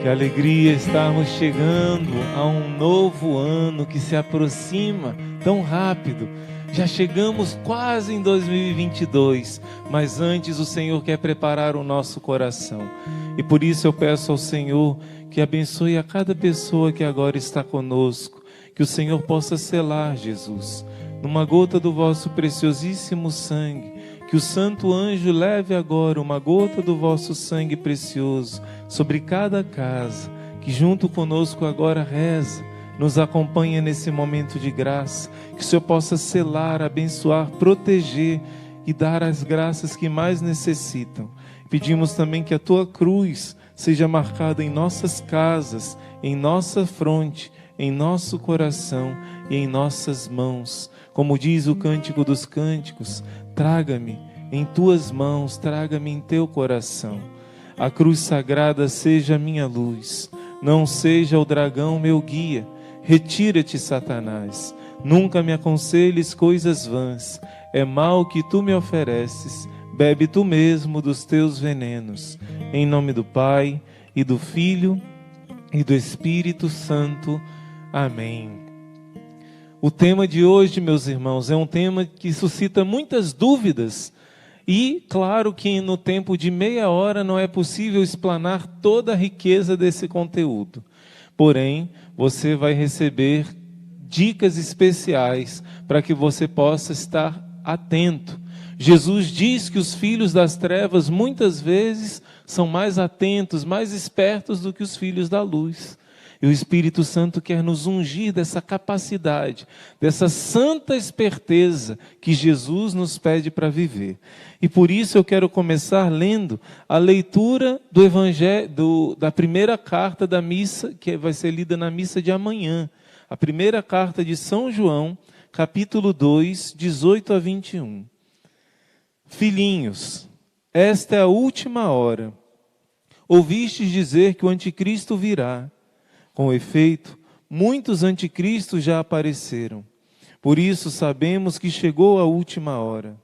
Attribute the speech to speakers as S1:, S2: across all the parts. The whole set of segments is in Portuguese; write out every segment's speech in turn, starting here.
S1: Que alegria estarmos chegando a um novo ano que se aproxima tão rápido. Já chegamos quase em 2022, mas antes o Senhor quer preparar o nosso coração. E por isso eu peço ao Senhor que abençoe a cada pessoa que agora está conosco, que o Senhor possa selar, Jesus, numa gota do vosso preciosíssimo sangue, que o santo anjo leve agora uma gota do vosso sangue precioso sobre cada casa, que junto conosco agora reza, nos acompanha nesse momento de graça, que o Senhor possa selar, abençoar, proteger e dar as graças que mais necessitam. Pedimos também que a Tua cruz seja marcada em nossas casas, em nossa fronte, em nosso coração e em nossas mãos. Como diz o Cântico dos Cânticos, traga-me em Tuas mãos, traga-me em Teu coração. A cruz sagrada seja a minha luz, não seja o dragão meu guia. Retira-te, Satanás, nunca me aconselhes coisas vãs. É mal que Tu me ofereces, bebe Tu mesmo dos Teus venenos. Em nome do Pai, e do Filho, e do Espírito Santo. Amém. O tema de hoje, meus irmãos, é um tema que suscita muitas dúvidas. E, claro que no tempo de meia hora não é possível explanar toda a riqueza desse conteúdo. Porém, você vai receber dicas especiais para que você possa estar atento. Jesus diz que os filhos das trevas muitas vezes são mais atentos, mais espertos do que os filhos da luz. E o Espírito Santo quer nos ungir dessa capacidade, dessa santa esperteza que Jesus nos pede para viver. E por isso eu quero começar lendo a leitura do Evangelho, da primeira carta da missa, que vai ser lida na missa de amanhã. A primeira carta de São João, capítulo 2, 18 a 21. Filhinhos, esta é a última hora. Ouvistes dizer que o anticristo virá. Com efeito, muitos anticristos já apareceram. Por isso sabemos que chegou a última hora.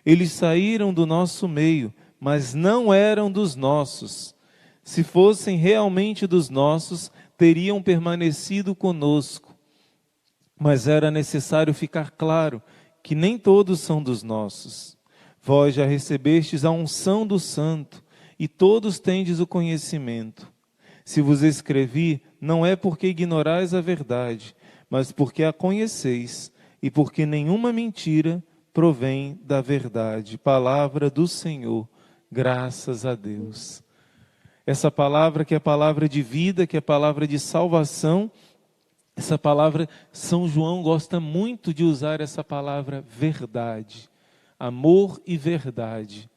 S1: Eles saíram do nosso meio, mas não eram dos nossos. Se fossem realmente dos nossos, teriam permanecido conosco. Mas era necessário ficar claro que nem todos são dos nossos. Vós já recebestes a unção do Santo, e todos tendes o conhecimento. Se vos escrevi, não é porque ignorais a verdade, mas porque a conheceis, e porque nenhuma mentira provém da verdade. Palavra do Senhor, graças a Deus. Essa palavra que é palavra de vida, que é palavra de salvação, essa palavra, São João gosta muito de usar essa palavra verdade, amor e verdade.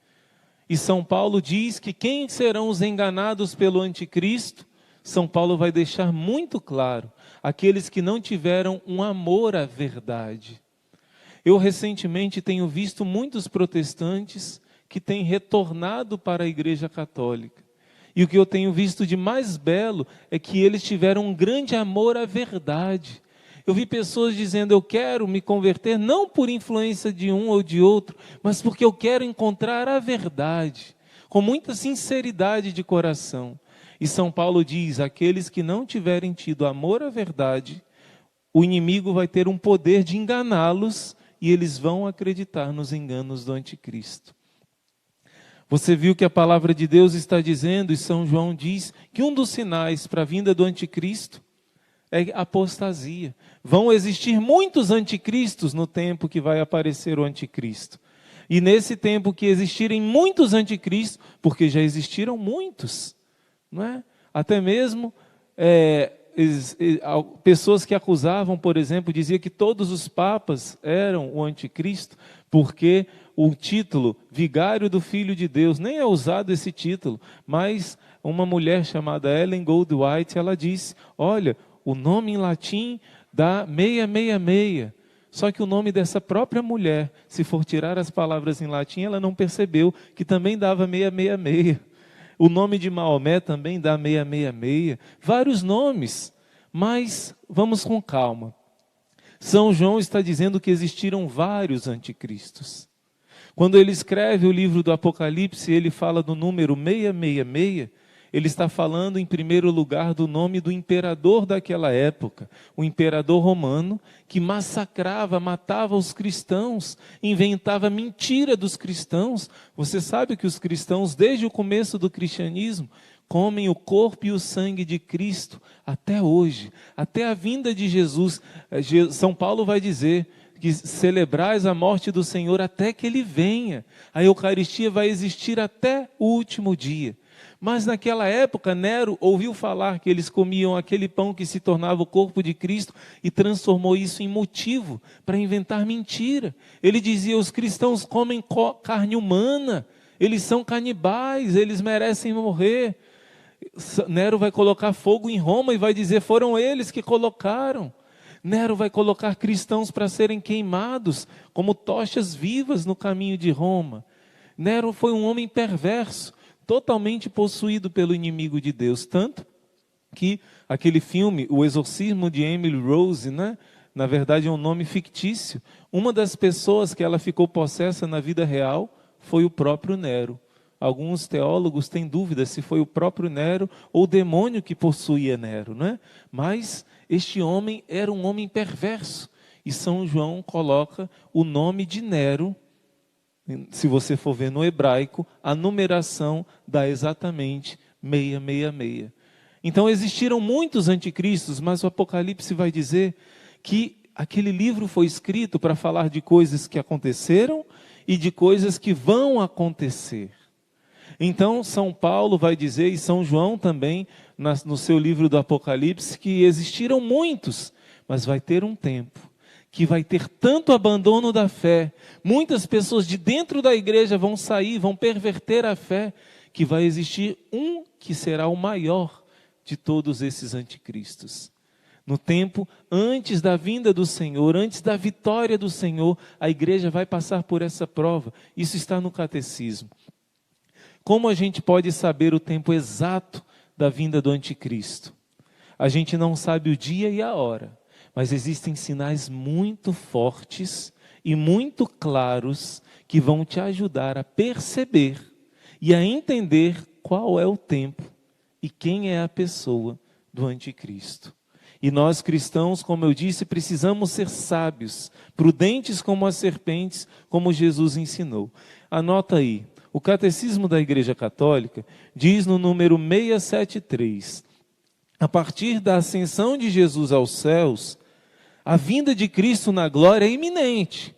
S1: E São Paulo diz que quem serão os enganados pelo anticristo? São Paulo vai deixar muito claro, aqueles que não tiveram um amor à verdade. Eu recentemente tenho visto muitos protestantes que têm retornado para a Igreja Católica. E o que eu tenho visto de mais belo é que eles tiveram um grande amor à verdade. Eu vi pessoas dizendo, eu quero me converter não por influência de um ou de outro, mas porque eu quero encontrar a verdade, com muita sinceridade de coração. E São Paulo diz, aqueles que não tiverem tido amor à verdade, o inimigo vai ter um poder de enganá-los e eles vão acreditar nos enganos do anticristo. Você viu que a palavra de Deus está dizendo, e São João diz, que um dos sinais para a vinda do anticristo é apostasia. Vão existir muitos anticristos no tempo que vai aparecer o anticristo. E nesse tempo que existirem muitos anticristos, porque já existiram muitos, não é? Até mesmo pessoas que acusavam, por exemplo, diziam que todos os papas eram o anticristo, porque o título Vigário do Filho de Deus, nem é usado esse título, mas uma mulher chamada Ellen Goldwhite, ela disse, olha, o nome em latim dá 666, só que o nome dessa própria mulher, se for tirar as palavras em latim, ela não percebeu que também dava 666. O nome de Maomé também dá 666, vários nomes, mas vamos com calma. São João está dizendo que existiram vários anticristos. Quando ele escreve o livro do Apocalipse, ele fala do número 666, ele está falando em primeiro lugar do nome do imperador daquela época, o imperador romano, que massacrava, matava os cristãos, inventava mentira dos cristãos. Você sabe que os cristãos, desde o começo do cristianismo, comem o corpo e o sangue de Cristo até hoje, até a vinda de Jesus. São Paulo vai dizer que celebrais a morte do Senhor até que Ele venha. A Eucaristia vai existir até o último dia. Mas naquela época, Nero ouviu falar que eles comiam aquele pão que se tornava o corpo de Cristo e transformou isso em motivo para inventar mentira. Ele dizia: os cristãos comem carne humana, eles são canibais, eles merecem morrer. Nero vai colocar fogo em Roma e vai dizer: foram eles que colocaram. Nero vai colocar cristãos para serem queimados como tochas vivas no caminho de Roma. Nero foi um homem perverso, totalmente possuído pelo inimigo de Deus, tanto que aquele filme, O Exorcismo de Emily Rose, né? Na verdade é um nome fictício. Uma das pessoas que ela ficou possessa na vida real foi o próprio Nero. Alguns teólogos têm dúvida se foi o próprio Nero ou o demônio que possuía Nero, né? Mas este homem era um homem perverso. E São João coloca o nome de Nero. Se você for ver no hebraico, a numeração dá exatamente 666. Então existiram muitos anticristos, mas o Apocalipse vai dizer que aquele livro foi escrito para falar de coisas que aconteceram e de coisas que vão acontecer. Então São Paulo vai dizer, e São João também, no seu livro do Apocalipse, que existiram muitos, mas vai ter um tempo que vai ter tanto abandono da fé, muitas pessoas de dentro da igreja vão sair, vão perverter a fé, que vai existir um que será o maior de todos esses anticristos. No tempo antes da vinda do Senhor, antes da vitória do Senhor, a igreja vai passar por essa prova. Isso está no catecismo. Como a gente pode saber o tempo exato da vinda do anticristo? A gente não sabe o dia e a hora, mas existem sinais muito fortes e muito claros que vão te ajudar a perceber e a entender qual é o tempo e quem é a pessoa do anticristo. E nós cristãos, como eu disse, precisamos ser sábios, prudentes como as serpentes, como Jesus ensinou. Anota aí, o Catecismo da Igreja Católica diz no número 673, a partir da ascensão de Jesus aos céus, a vinda de Cristo na glória é iminente,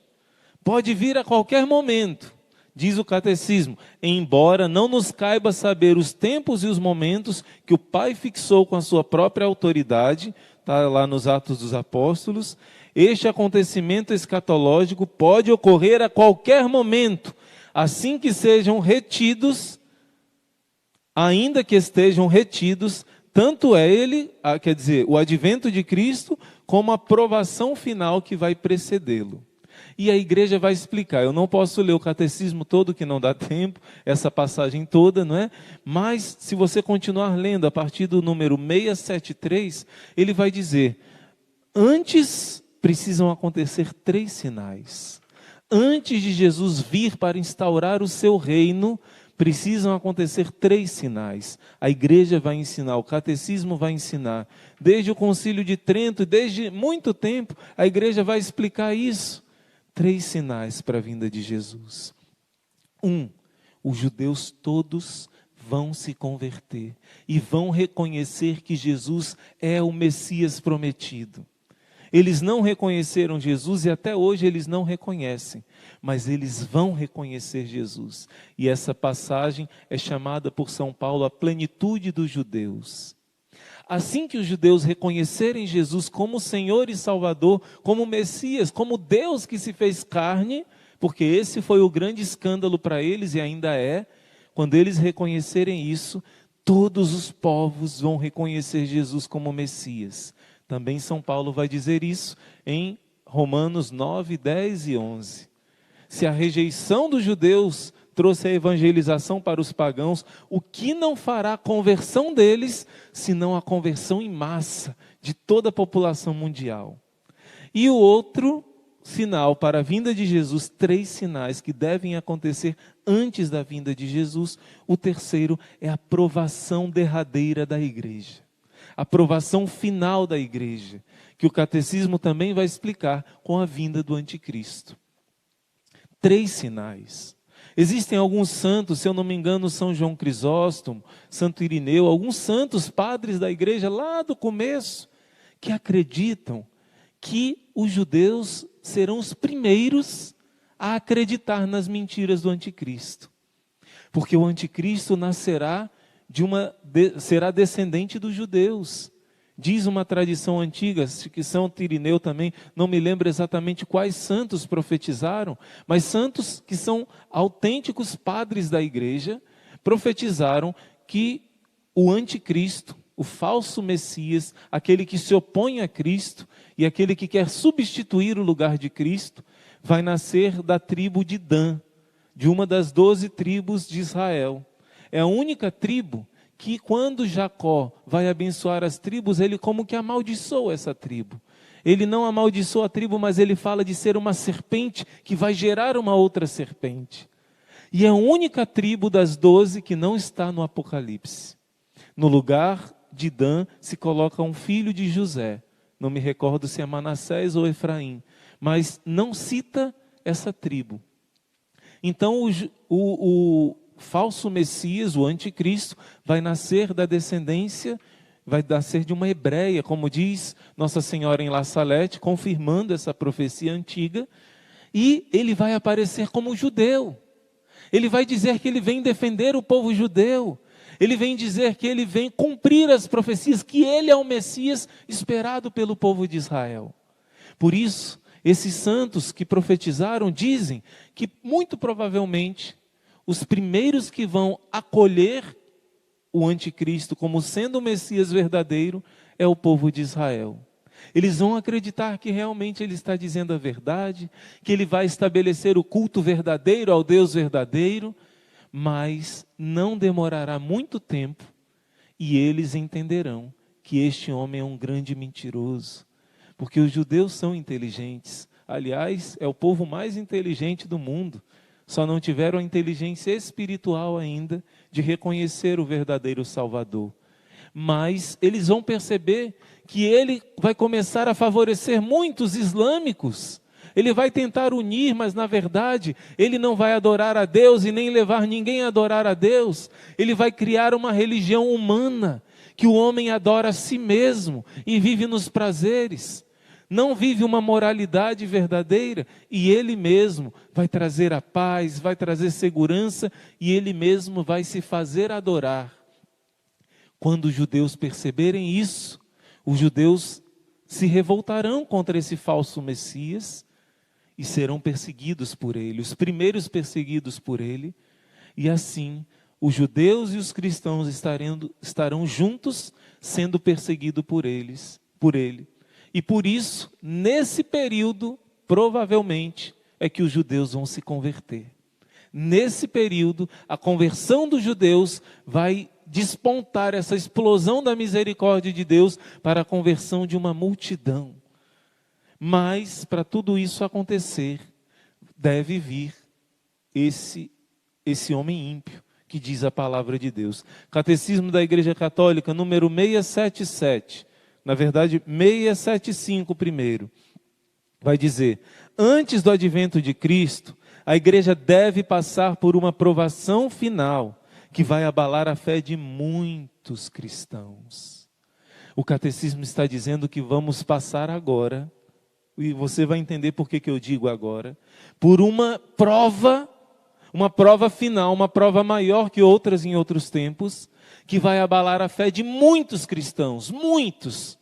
S1: pode vir a qualquer momento, diz o Catecismo, embora não nos caiba saber os tempos e os momentos que o Pai fixou com a sua própria autoridade, está lá nos Atos dos Apóstolos, este acontecimento escatológico pode ocorrer a qualquer momento, assim que sejam retidos, ainda que estejam retidos, tanto é ele, quer dizer, o advento de Cristo, como a provação final que vai precedê-lo. E a igreja vai explicar. Eu não posso ler o catecismo todo, que não dá tempo, essa passagem toda, não é? Mas, se você continuar lendo a partir do número 673, ele vai dizer, antes precisam acontecer 3 sinais. Antes de Jesus vir para instaurar o seu reino, precisam acontecer 3 sinais. A igreja vai ensinar, o catecismo vai ensinar. Desde o Concílio de Trento, desde muito tempo, a igreja vai explicar isso. 3 sinais para a vinda de Jesus. 1, os judeus todos vão se converter e vão reconhecer que Jesus é o Messias prometido. Eles não reconheceram Jesus e até hoje eles não reconhecem, mas eles vão reconhecer Jesus. E essa passagem é chamada por São Paulo a plenitude dos judeus. Assim que os judeus reconhecerem Jesus como Senhor e Salvador, como Messias, como Deus que se fez carne, porque esse foi o grande escândalo para eles e ainda é, quando eles reconhecerem isso, todos os povos vão reconhecer Jesus como Messias. Também São Paulo vai dizer isso em Romanos 9, 10 e 11. Se a rejeição dos judeus trouxe a evangelização para os pagãos, o que não fará a conversão deles, senão a conversão em massa de toda a população mundial? E o outro sinal para a vinda de Jesus, 3 sinais que devem acontecer antes da vinda de Jesus. O terceiro é a aprovação derradeira da igreja. A aprovação final da igreja, que o catecismo também vai explicar com a vinda do anticristo. 3 sinais. Existem alguns santos, se eu não me engano, São João Crisóstomo, Santo Irineu, alguns santos padres da igreja lá do começo, que acreditam que os judeus serão os primeiros a acreditar nas mentiras do anticristo. Porque o anticristo nascerá será descendente dos judeus. Diz uma tradição antiga, que São Irineu também, não me lembro exatamente quais santos profetizaram, mas santos que são autênticos padres da igreja, profetizaram que o anticristo, o falso Messias, aquele que se opõe a Cristo e aquele que quer substituir o lugar de Cristo, vai nascer da tribo de Dan, de uma das 12 tribos de Israel. É a única tribo que quando Jacó vai abençoar as tribos, ele como que amaldiçoa essa tribo. Ele não amaldiçoa a tribo, mas ele fala de ser uma serpente que vai gerar uma outra serpente. E é a única tribo das 12 que não está no Apocalipse. No lugar de Dan se coloca um filho de José. Não me recordo se é Manassés ou Efraim, mas não cita essa tribo. Então o falso Messias, o anticristo, vai nascer da descendência, vai nascer de uma hebreia, como diz Nossa Senhora em La Salette, confirmando essa profecia antiga, e ele vai aparecer como judeu. Ele vai dizer que ele vem defender o povo judeu. Ele vem dizer que ele vem cumprir as profecias, que ele é o Messias esperado pelo povo de Israel. Por isso, esses santos que profetizaram dizem que muito provavelmente os primeiros que vão acolher o anticristo como sendo o Messias verdadeiro é o povo de Israel. Eles vão acreditar que realmente ele está dizendo a verdade, que ele vai estabelecer o culto verdadeiro ao Deus verdadeiro, mas não demorará muito tempo e eles entenderão que este homem é um grande mentiroso, porque os judeus são inteligentes. Aliás, é o povo mais inteligente do mundo. Só não tiveram a inteligência espiritual ainda de reconhecer o verdadeiro Salvador. Mas eles vão perceber que ele vai começar a favorecer muitos islâmicos. Ele vai tentar unir, mas na verdade ele não vai adorar a Deus e nem levar ninguém a adorar a Deus. Ele vai criar uma religião humana, que o homem adora a si mesmo e vive nos prazeres. Não vive uma moralidade verdadeira, e ele mesmo vai trazer a paz, vai trazer segurança, e ele mesmo vai se fazer adorar. Quando os judeus perceberem isso, os judeus se revoltarão contra esse falso Messias e serão perseguidos por ele, os primeiros perseguidos por ele, e assim os judeus e os cristãos estarão juntos sendo perseguidos por ele. E por isso, nesse período, provavelmente, é que os judeus vão se converter. Nesse período, a conversão dos judeus vai despontar essa explosão da misericórdia de Deus para a conversão de uma multidão. Mas, para tudo isso acontecer, deve vir esse homem ímpio, que diz a palavra de Deus. Catecismo da Igreja Católica, número 677. Na verdade, 675 primeiro, vai dizer: antes do advento de Cristo, a igreja deve passar por uma provação final, que vai abalar a fé de muitos cristãos. O catecismo está dizendo que vamos passar agora, e você vai entender por que eu digo agora, por uma prova final, uma prova maior que outras em outros tempos, que vai abalar a fé de muitos cristãos, muitos.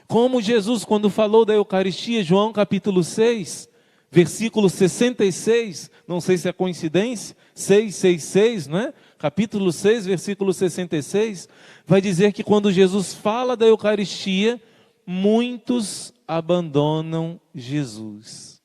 S1: Como Jesus, quando falou da Eucaristia, João capítulo 6, versículo 66, não sei se é coincidência, 666, não é? Capítulo 6, versículo 66, vai dizer que quando Jesus fala da Eucaristia, muitos abandonam Jesus.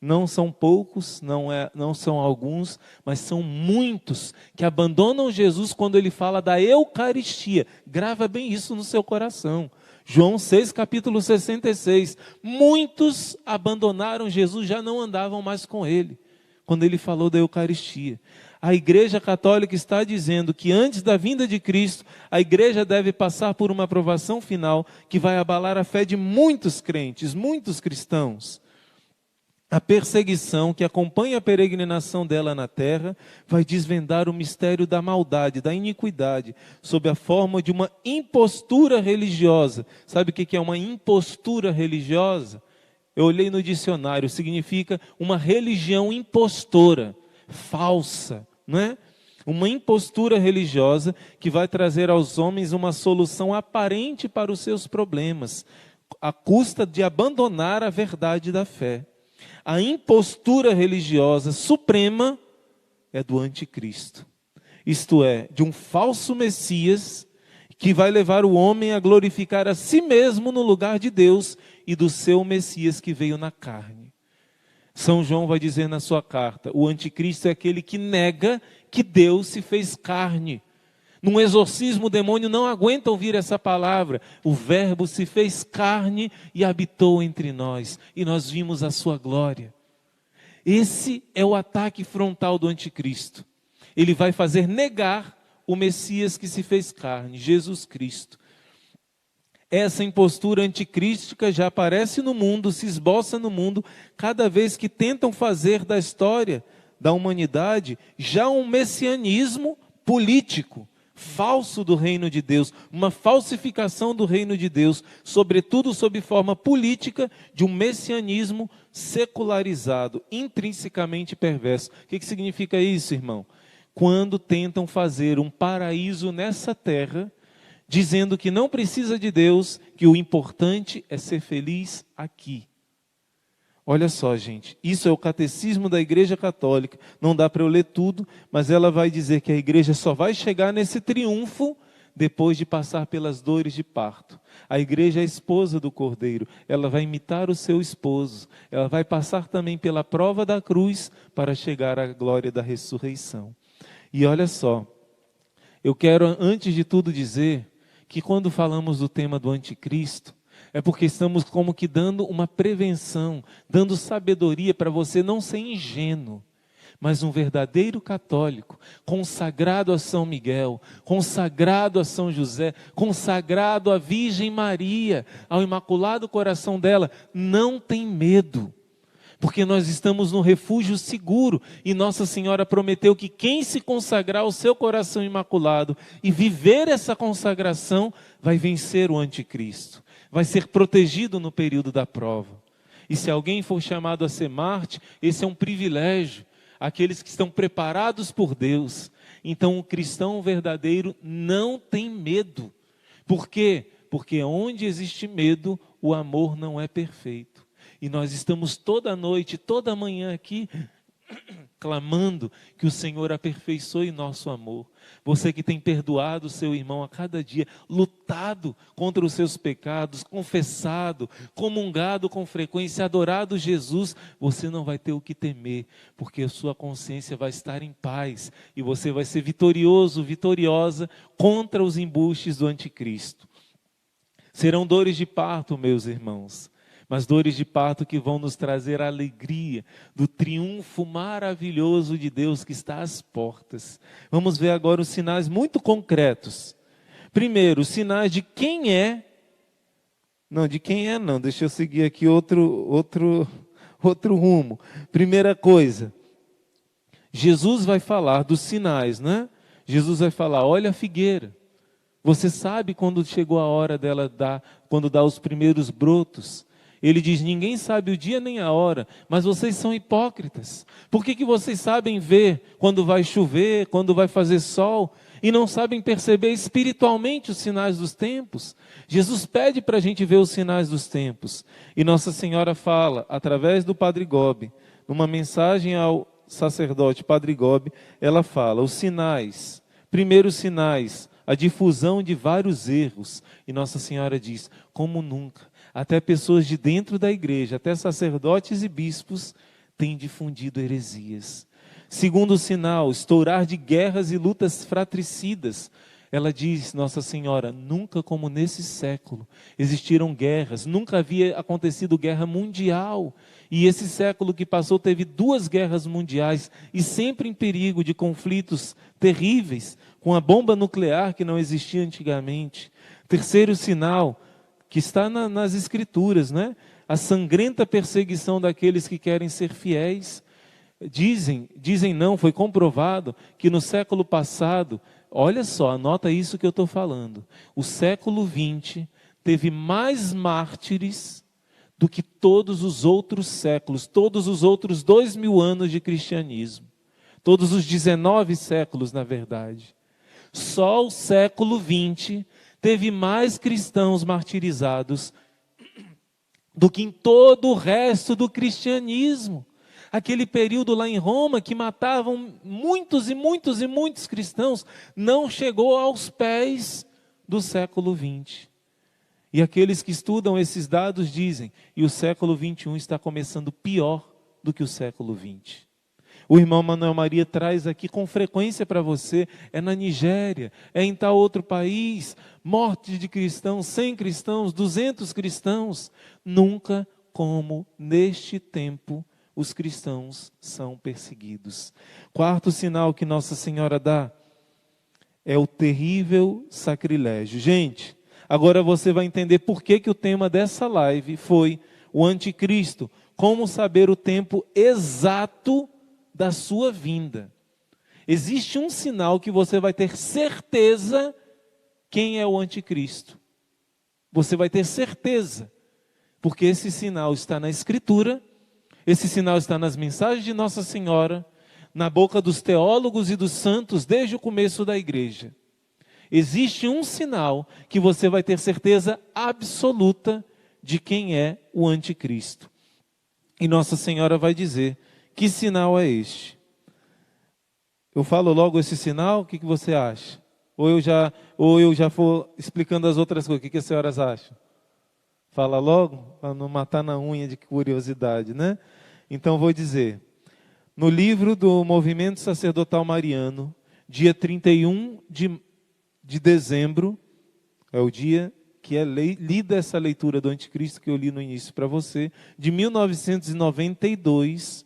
S1: Não são poucos, não são alguns, mas são muitos que abandonam Jesus quando ele fala da Eucaristia. Grava bem isso no seu coração. João 6, capítulo 66. Muitos abandonaram Jesus, já não andavam mais com ele, quando ele falou da Eucaristia. A Igreja Católica está dizendo que antes da vinda de Cristo, a Igreja deve passar por uma provação final que vai abalar a fé de muitos crentes, muitos cristãos. A perseguição que acompanha a peregrinação dela na terra vai desvendar o mistério da maldade, da iniquidade, sob a forma de uma impostura religiosa. Sabe o que é uma impostura religiosa? Eu olhei no dicionário, significa uma religião impostora, falsa, não é? Uma impostura religiosa que vai trazer aos homens uma solução aparente para os seus problemas, à custa de abandonar a verdade da fé. A impostura religiosa suprema é do anticristo. Isto é, de um falso Messias que vai levar o homem a glorificar a si mesmo no lugar de Deus e do seu Messias que veio na carne. São João vai dizer na sua carta, o anticristo é aquele que nega que Deus se fez carne. Num exorcismo, o demônio não aguenta ouvir essa palavra. O verbo se fez carne e habitou entre nós. E nós vimos a sua glória. Esse é o ataque frontal do anticristo. Ele vai fazer negar o Messias que se fez carne, Jesus Cristo. Essa impostura anticrística já aparece no mundo, se esboça no mundo, cada vez que tentam fazer da história da humanidade já um messianismo político. Falso do reino de Deus, uma falsificação do reino de Deus, sobretudo sob forma política de um messianismo secularizado, intrinsecamente perverso. O que significa isso, irmão? Quando tentam fazer um paraíso nessa terra, dizendo que não precisa de Deus, que o importante é ser feliz aqui. Olha só, gente, isso é o catecismo da Igreja Católica. Não dá para eu ler tudo, mas ela vai dizer que a igreja só vai chegar nesse triunfo depois de passar pelas dores de parto. A igreja é a esposa do Cordeiro, ela vai imitar o seu esposo, ela vai passar também pela prova da cruz para chegar à glória da ressurreição. E olha só, eu quero antes de tudo dizer que quando falamos do tema do anticristo, é porque estamos como que dando uma prevenção, dando sabedoria para você não ser ingênuo, mas um verdadeiro católico, consagrado a São Miguel, consagrado a São José, consagrado à Virgem Maria, ao Imaculado Coração dela, não tem medo, porque nós estamos no refúgio seguro e Nossa Senhora prometeu que quem se consagrar ao seu coração imaculado e viver essa consagração, vai vencer o anticristo. Vai ser protegido no período da prova. E se alguém for chamado a ser mártir, esse é um privilégio. Aqueles que estão preparados por Deus. Então o cristão verdadeiro não tem medo. Por quê? Porque onde existe medo, o amor não é perfeito. E nós estamos toda noite, toda manhã aqui, clamando que o Senhor aperfeiçoe nosso amor. Você que tem perdoado o seu irmão a cada dia, lutado contra os seus pecados, confessado, comungado com frequência, adorado Jesus, você não vai ter o que temer, porque a sua consciência vai estar em paz e você vai ser vitorioso, vitoriosa contra os embustes do anticristo. Serão dores de parto, meus irmãos, mas dores de parto que vão nos trazer a alegria do triunfo maravilhoso de Deus que está às portas. Vamos ver agora os sinais muito concretos. Primeiro, os sinais de quem é. Não, de quem é não. Deixa eu seguir aqui outro rumo. Primeira coisa, Jesus vai falar dos sinais, né? Jesus vai falar, olha a figueira. Você sabe quando chegou a hora dela quando dá os primeiros brotos. Ele diz, ninguém sabe o dia nem a hora, mas vocês são hipócritas. Por que vocês sabem ver quando vai chover, quando vai fazer sol, e não sabem perceber espiritualmente os sinais dos tempos? Jesus pede para a gente ver os sinais dos tempos. E Nossa Senhora fala, através do Padre Gobi, numa mensagem ao sacerdote Padre Gobi, ela fala, os sinais, primeiros sinais, a difusão de vários erros. E Nossa Senhora diz, como nunca. Até pessoas de dentro da igreja, até sacerdotes e bispos, tem difundido heresias. Segundo sinal, estourar de guerras e lutas fratricidas. Ela diz, Nossa Senhora, nunca como nesse século existiram guerras, nunca havia acontecido guerra mundial. E esse século que passou teve 2 guerras mundiais e sempre em perigo de conflitos terríveis, com a bomba nuclear que não existia antigamente. Terceiro sinal, que está nas Escrituras, né? A sangrenta perseguição daqueles que querem ser fiéis. Dizem não, foi comprovado que no século passado, olha só, anota isso que eu estou falando, o século XX teve mais mártires do que todos os outros séculos, todos os outros 2000 anos de cristianismo, todos os 19 séculos, na verdade. Só o século XX teve mais cristãos martirizados do que em todo o resto do cristianismo. Aquele período lá em Roma que matavam muitos e muitos e muitos cristãos, não chegou aos pés do século XX. E aqueles que estudam esses dados dizem, e o século XXI está começando pior do que o século XX. O irmão Manuel Maria traz aqui com frequência para você, é na Nigéria, é em tal outro país, morte de cristãos, 100 cristãos, 200 cristãos, nunca como neste tempo os cristãos são perseguidos. Quarto sinal que Nossa Senhora dá é o terrível sacrilégio. Gente, agora você vai entender por que o tema dessa live foi o anticristo. Como saber o tempo exato da sua vinda. Existe um sinal que você vai ter certeza quem é o anticristo. Você vai ter certeza, porque esse sinal está na Escritura. Esse sinal está nas mensagens de Nossa Senhora, na boca dos teólogos e dos santos desde o começo da igreja. Existe um sinal que você vai ter certeza absoluta de quem é o anticristo. E Nossa Senhora vai dizer, que sinal é este? Eu falo logo esse sinal, o que você acha? Ou eu já for explicando as outras coisas, o que as senhoras acham? Fala logo, para não matar na unha de curiosidade, né? Então vou dizer, no livro do Movimento Sacerdotal Mariano, dia 31 de dezembro, é o dia que é lida essa leitura do anticristo que eu li no início para você, de 1992,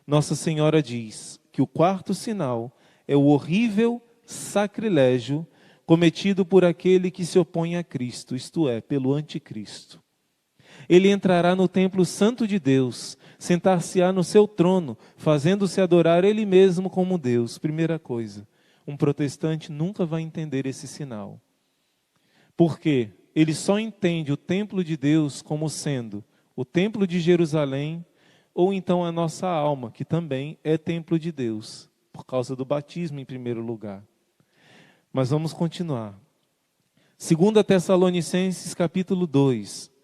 S1: Nossa Senhora diz que o quarto sinal é o horrível sacrilégio cometido por aquele que se opõe a Cristo, isto é, pelo anticristo. Ele entrará no templo santo de Deus, sentar-se-á no seu trono, fazendo-se adorar ele mesmo como Deus. Primeira coisa, um protestante nunca vai entender esse sinal. Por quê? Ele só entende o templo de Deus como sendo o templo de Jerusalém, ou então a nossa alma, que também é templo de Deus, por causa do batismo em primeiro lugar. Mas vamos continuar. 2 Tessalonicenses capítulo 2.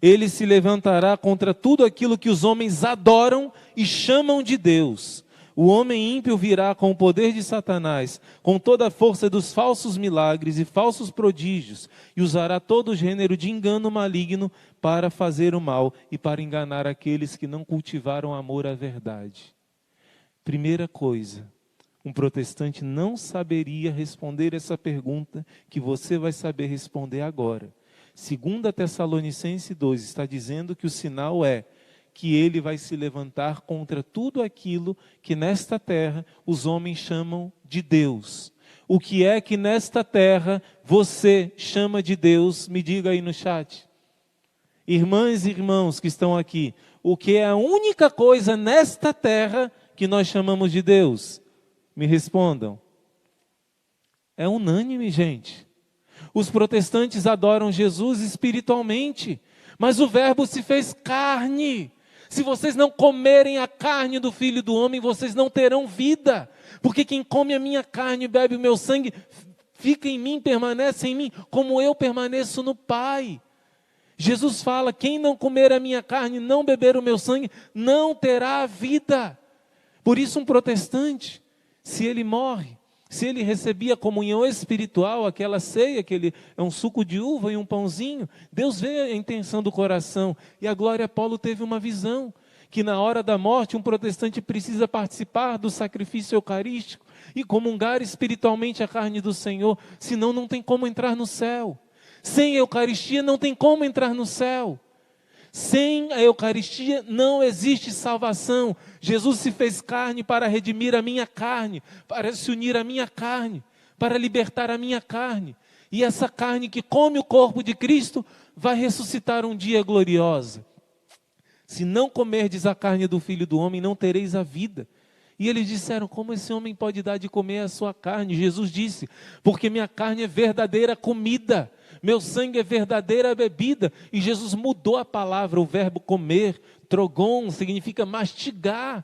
S1: Ele se levantará contra tudo aquilo que os homens adoram e chamam de Deus. O homem ímpio virá com o poder de Satanás, com toda a força dos falsos milagres e falsos prodígios, e usará todo gênero de engano maligno para fazer o mal e para enganar aqueles que não cultivaram amor à verdade. Primeira coisa, um protestante não saberia responder essa pergunta que você vai saber responder agora. 2 Tessalonicenses 2 está dizendo que o sinal é que ele vai se levantar contra tudo aquilo que nesta terra os homens chamam de Deus. O que é que nesta terra você chama de Deus? Me diga aí no chat. Irmãs e irmãos que estão aqui, o que é a única coisa nesta terra que nós chamamos de Deus? Me respondam. É unânime, gente. Os protestantes adoram Jesus espiritualmente, mas o verbo se fez carne. Se vocês não comerem a carne do Filho do Homem, vocês não terão vida. Porque quem come a minha carne e bebe o meu sangue, fica em mim, permanece em mim, como eu permaneço no Pai. Jesus fala, quem não comer a minha carne, não beber o meu sangue, não terá vida. Por isso um protestante, se ele morre, se ele recebia a comunhão espiritual, aquela ceia, é um suco de uva e um pãozinho, Deus vê a intenção do coração. E a Glória Paulo teve uma visão, que na hora da morte um protestante precisa participar do sacrifício eucarístico e comungar espiritualmente a carne do Senhor, senão não tem como entrar no céu. Sem a Eucaristia não tem como entrar no céu. Sem a Eucaristia não existe salvação. Jesus se fez carne para redimir a minha carne, para se unir à minha carne, para libertar a minha carne. E essa carne que come o corpo de Cristo vai ressuscitar um dia gloriosa. Se não comerdes a carne do Filho do Homem, não tereis a vida. E eles disseram, como esse homem pode dar de comer a sua carne? Jesus disse, porque minha carne é verdadeira comida, meu sangue é verdadeira bebida. E Jesus mudou a palavra, o verbo comer, trogon, significa mastigar.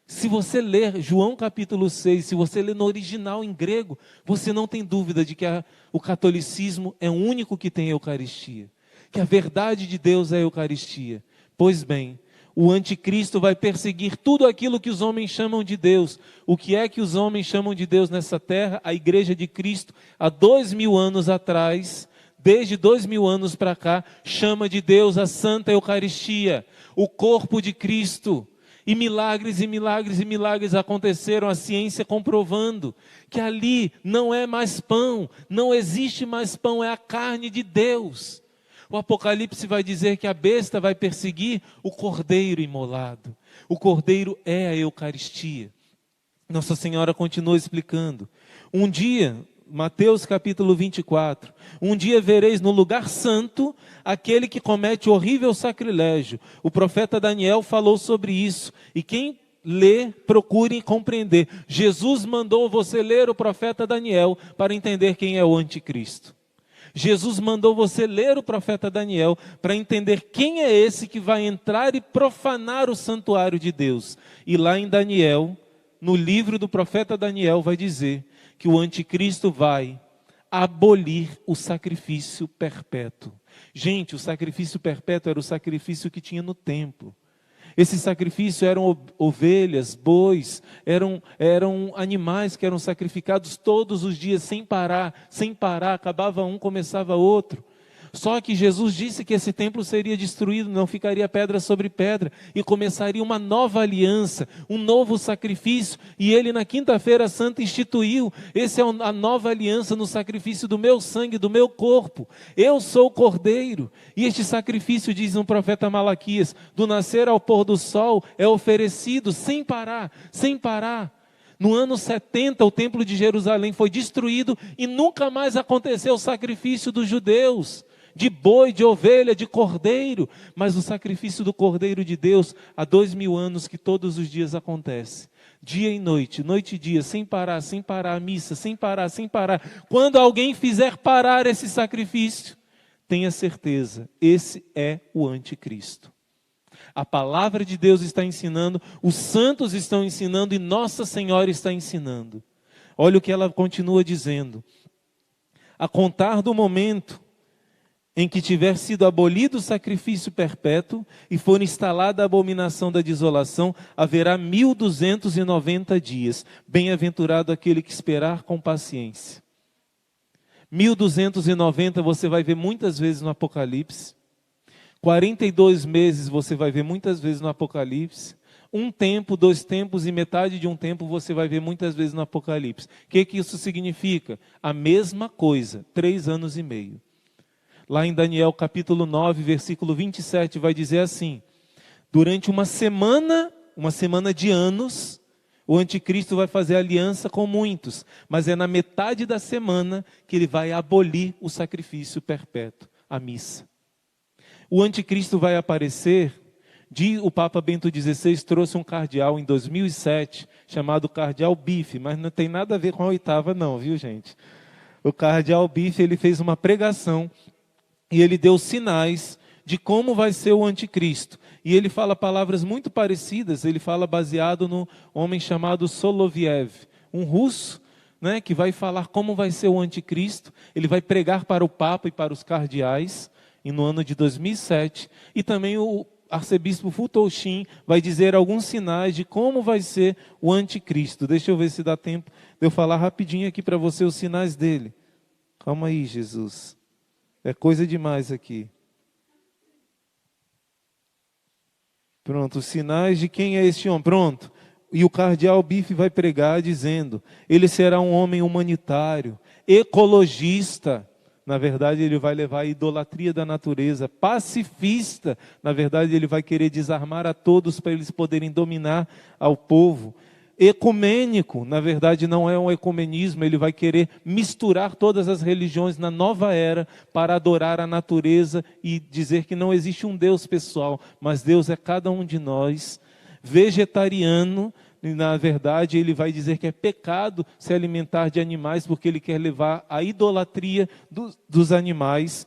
S1: Se você ler João capítulo 6, se você ler no original em grego, você não tem dúvida de que o catolicismo é o único que tem a Eucaristia. Que a verdade de Deus é a Eucaristia. Pois bem, o anticristo vai perseguir tudo aquilo que os homens chamam de Deus. O que é que os homens chamam de Deus nessa terra? A igreja de Cristo, há 2000 anos atrás, desde 2000 anos para cá, chama de Deus a Santa Eucaristia, o corpo de Cristo. E milagres e milagres e milagres aconteceram, a ciência comprovando que ali não é mais pão, não existe mais pão, é a carne de Deus. O Apocalipse vai dizer que a besta vai perseguir o cordeiro imolado. O cordeiro é a Eucaristia. Nossa Senhora continua explicando. Um dia, Mateus capítulo 24, um dia vereis no lugar santo aquele que comete horrível sacrilégio. O profeta Daniel falou sobre isso. E quem lê, procure compreender. Jesus mandou você ler o profeta Daniel para entender quem é o anticristo. Jesus mandou você ler o profeta Daniel para entender quem é esse que vai entrar e profanar o santuário de Deus. E lá em Daniel, no livro do profeta Daniel, vai dizer que o anticristo vai abolir o sacrifício perpétuo. Gente, o sacrifício perpétuo era o sacrifício que tinha no templo. Esse sacrifício eram ovelhas, bois, eram animais que eram sacrificados todos os dias, sem parar, acabava um, começava outro. Só que Jesus disse que esse templo seria destruído, não ficaria pedra sobre pedra, e começaria uma nova aliança, um novo sacrifício, e ele na quinta-feira santa instituiu, essa é a nova aliança no sacrifício do meu sangue, do meu corpo. Eu sou o cordeiro, e este sacrifício, diz um profeta Malaquias, do nascer ao pôr do sol, é oferecido sem parar, sem parar. No ano 70, o templo de Jerusalém foi destruído, e nunca mais aconteceu o sacrifício dos judeus, de boi, de ovelha, de cordeiro, mas o sacrifício do cordeiro de Deus, há 2000 anos que todos os dias acontece, dia e noite, noite e dia, sem parar, a missa, sem parar, quando alguém fizer parar esse sacrifício, tenha certeza, esse é o anticristo. A palavra de Deus está ensinando, os santos estão ensinando e Nossa Senhora está ensinando. Olha o que ela continua dizendo: a contar do momento em que tiver sido abolido o sacrifício perpétuo e for instalada a abominação da desolação, haverá 1290 dias. Bem-aventurado aquele que esperar com paciência. 1290 você vai ver muitas vezes no Apocalipse. 42 meses você vai ver muitas vezes no Apocalipse. Um tempo, 2 tempos e metade de um tempo você vai ver muitas vezes no Apocalipse. O que isso significa? A mesma coisa, 3 anos e meio. Lá em Daniel capítulo 9, versículo 27, vai dizer assim: durante uma semana de anos, o anticristo vai fazer aliança com muitos, mas é na metade da semana que ele vai abolir o sacrifício perpétuo, a missa. O anticristo vai aparecer, o Papa Bento XVI trouxe um cardeal em 2007, chamado Cardeal Bife, mas não tem nada a ver com a oitava não, viu gente? O Cardeal Bife, ele fez uma pregação, e ele deu sinais de como vai ser o anticristo. E ele fala palavras muito parecidas, ele fala baseado no homem chamado Soloviev, um russo, né, que vai falar como vai ser o anticristo. Ele vai pregar para o Papa e para os cardeais, e no ano de 2007. E também o arcebispo Futoshin vai dizer alguns sinais de como vai ser o anticristo. Deixa eu ver se dá tempo de eu falar rapidinho aqui para você os sinais dele. Calma aí, Jesus. É coisa demais aqui. Pronto, os sinais de quem é este homem. Pronto. E o cardeal Bife vai pregar dizendo, ele será um homem humanitário, ecologista. Na verdade, ele vai levar a idolatria da natureza. Pacifista. Na verdade, ele vai querer desarmar a todos para eles poderem dominar ao povo. Ecumênico. Na verdade, não é um ecumenismo. Ele vai querer misturar todas as religiões na nova era para adorar a natureza e dizer que não existe um Deus pessoal, mas Deus é cada um de nós. Vegetariano. E, na verdade, ele vai dizer que é pecado se alimentar de animais, porque ele quer levar a idolatria dos animais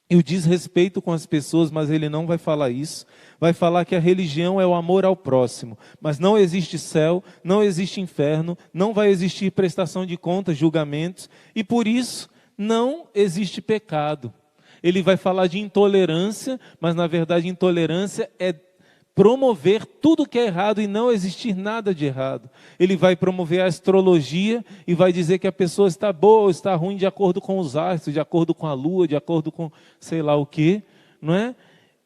S1: e o desrespeito com as pessoas, mas ele não vai falar isso. Vai falar que a religião é o amor ao próximo, mas não existe céu, não existe inferno, não vai existir prestação de contas, julgamentos, e por isso não existe pecado. Ele vai falar de intolerância, mas na verdade intolerância é promover tudo que é errado e não existir nada de errado. Ele vai promover a astrologia e vai dizer que a pessoa está boa ou está ruim de acordo com os astros, de acordo com a lua, de acordo com sei lá o quê, não é?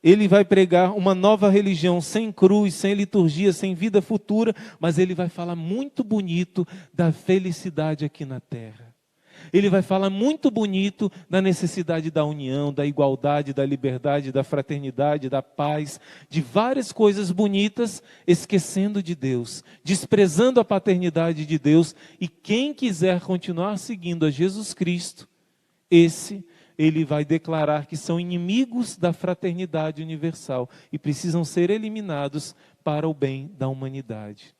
S1: Ele vai pregar uma nova religião sem cruz, sem liturgia, sem vida futura, mas ele vai falar muito bonito da felicidade aqui na terra. Ele vai falar muito bonito da necessidade da união, da igualdade, da liberdade, da fraternidade, da paz, de várias coisas bonitas, esquecendo de Deus, desprezando a paternidade de Deus. E quem quiser continuar seguindo a Jesus Cristo, ele vai declarar que são inimigos da fraternidade universal e precisam ser eliminados para o bem da humanidade.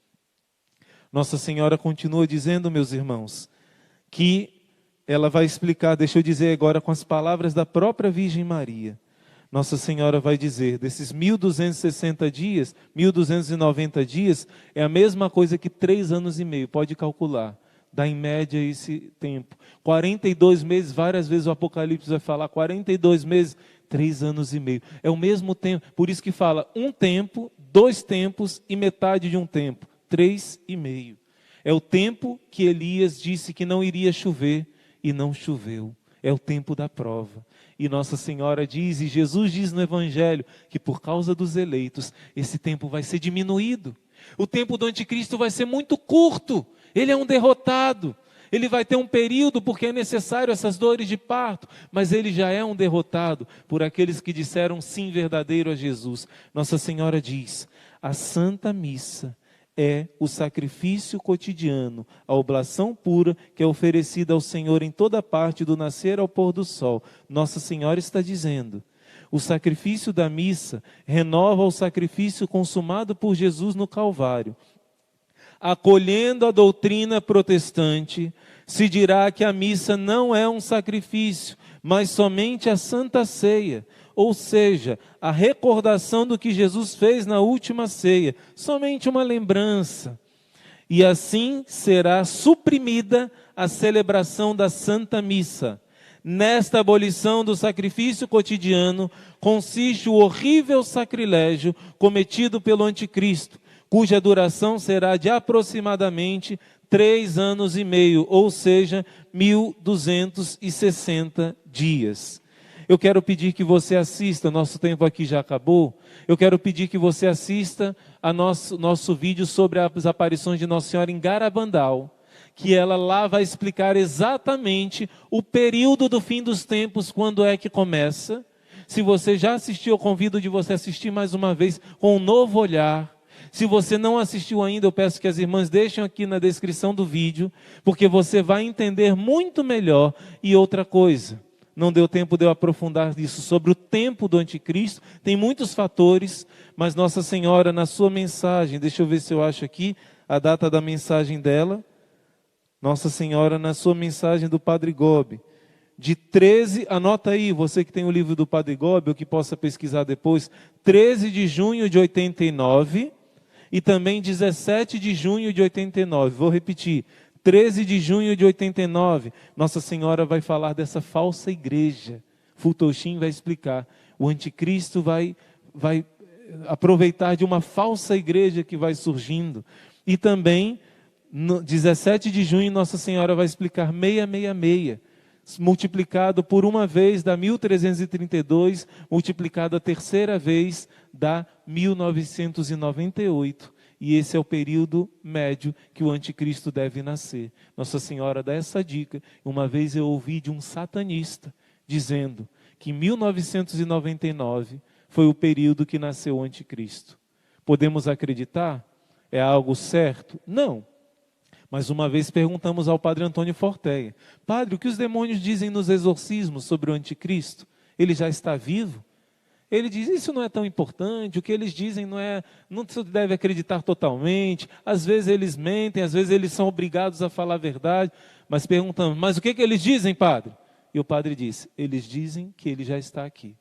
S1: Nossa Senhora continua dizendo, meus irmãos, que ela vai explicar, deixa eu dizer agora com as palavras da própria Virgem Maria. Nossa Senhora vai dizer, desses 1260 dias, 1290 dias, é a mesma coisa que 3 anos e meio, pode calcular. Dá em média esse tempo. 42 meses, várias vezes o Apocalipse vai falar, 42 meses, 3 anos e meio. É o mesmo tempo, por isso que fala 1 tempo, 2 tempos e metade de 1 tempo. 3 e meio. É o tempo que Elias disse que não iria chover. E não choveu, é o tempo da prova. E Nossa Senhora diz, e Jesus diz no Evangelho, que por causa dos eleitos, esse tempo vai ser diminuído. O tempo do anticristo vai ser muito curto, ele é um derrotado. Ele vai ter um período porque é necessário essas dores de parto, mas ele já é um derrotado por aqueles que disseram sim verdadeiro a Jesus. Nossa Senhora diz, a Santa Missa é o sacrifício cotidiano, a oblação pura que é oferecida ao Senhor em toda parte do nascer ao pôr do sol. Nossa Senhora está dizendo, o sacrifício da missa renova o sacrifício consumado por Jesus no Calvário. Acolhendo a doutrina protestante, se dirá que a missa não é um sacrifício, mas somente a Santa Ceia, ou seja, a recordação do que Jesus fez na última ceia, somente uma lembrança. E assim será suprimida a celebração da Santa Missa. Nesta abolição do sacrifício cotidiano, consiste o horrível sacrilégio cometido pelo anticristo, cuja duração será de aproximadamente 3 anos e meio, ou seja, 1260 dias. Eu quero pedir que você assista, nosso tempo aqui já acabou, eu quero pedir que você assista a nosso vídeo sobre as aparições de Nossa Senhora em Garabandal, que ela lá vai explicar exatamente o período do fim dos tempos, quando é que começa. Se você já assistiu, eu convido de você assistir mais uma vez com um novo olhar. Se você não assistiu ainda, eu peço que as irmãs deixem aqui na descrição do vídeo, porque você vai entender muito melhor. E outra coisa, não deu tempo de eu aprofundar isso sobre o tempo do anticristo, tem muitos fatores, mas Nossa Senhora na sua mensagem, deixa eu ver se eu acho aqui a data da mensagem dela, Nossa Senhora na sua mensagem do Padre Gobi, de 13, anota aí, você que tem o livro do Padre Gobi, ou que possa pesquisar depois, 13 de junho de 89, e também 17 de junho de 89, vou repetir, 13 de junho de 89, Nossa Senhora vai falar dessa falsa igreja. Futoxin vai explicar. O anticristo vai aproveitar de uma falsa igreja que vai surgindo. E também, no 17 de junho, Nossa Senhora vai explicar 666. multiplicado por uma vez dá 1332, multiplicado a terceira vez dá 1998. E esse é o período médio que o anticristo deve nascer. Nossa Senhora dá essa dica. Uma vez eu ouvi de um satanista dizendo que em 1999 foi o período que nasceu o anticristo. Podemos acreditar? É algo certo? Não. Mas uma vez perguntamos ao padre Antônio Forteia: padre, o que os demônios dizem nos exorcismos sobre o anticristo? Ele já está vivo? Ele diz, isso não é tão importante, o que eles dizem não se deve acreditar totalmente, às vezes eles mentem, às vezes eles são obrigados a falar a verdade, mas perguntamos, mas o que eles dizem, padre? E o padre disse, eles dizem que ele já está aqui.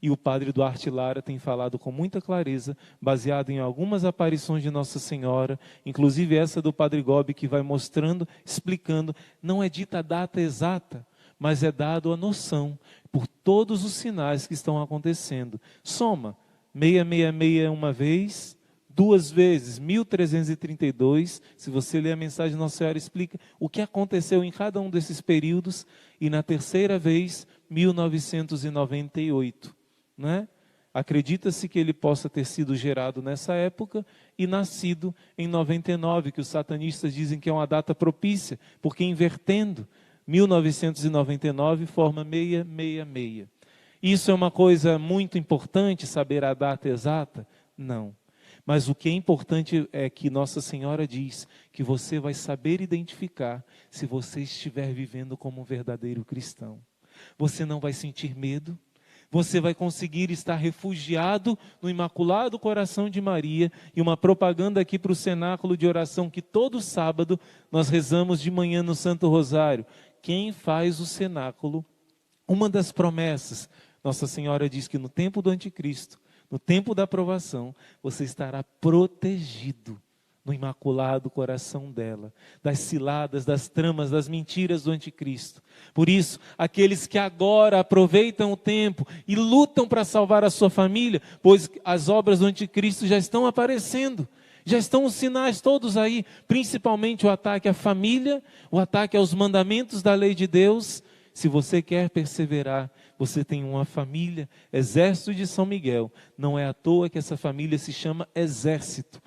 S1: E o padre Duarte Lara tem falado com muita clareza, baseado em algumas aparições de Nossa Senhora, inclusive essa do padre Gobi, que vai mostrando, explicando, não é dita a data exata, mas é dado a noção, por todos os sinais que estão acontecendo. Soma, 666 uma vez, duas vezes, 1332, se você ler a mensagem, Nossa Senhora explica o que aconteceu em cada um desses períodos, e na terceira vez, 1998. Né? Acredita-se que ele possa ter sido gerado nessa época e nascido em 99, que os satanistas dizem que é uma data propícia, porque invertendo, 1999 forma 666. Isso é uma coisa muito importante, saber a data exata? Não. Mas o que é importante é que Nossa Senhora diz que você vai saber identificar se você estiver vivendo como um verdadeiro cristão. Você não vai sentir medo. Você vai conseguir estar refugiado no Imaculado Coração de Maria. E uma propaganda aqui para o cenáculo de oração, que todo sábado nós rezamos de manhã no Santo Rosário. Quem faz o cenáculo, uma das promessas, Nossa Senhora diz que no tempo do anticristo, no tempo da aprovação, você estará protegido no Imaculado Coração dela, das ciladas, das tramas, das mentiras do anticristo. Por isso, aqueles que agora aproveitam o tempo e lutam para salvar a sua família, pois as obras do anticristo já estão aparecendo, já estão os sinais todos aí, principalmente o ataque à família, o ataque aos mandamentos da lei de Deus. Se você quer perseverar, você tem uma família, Exército de São Miguel. Não é à toa que essa família se chama Exército.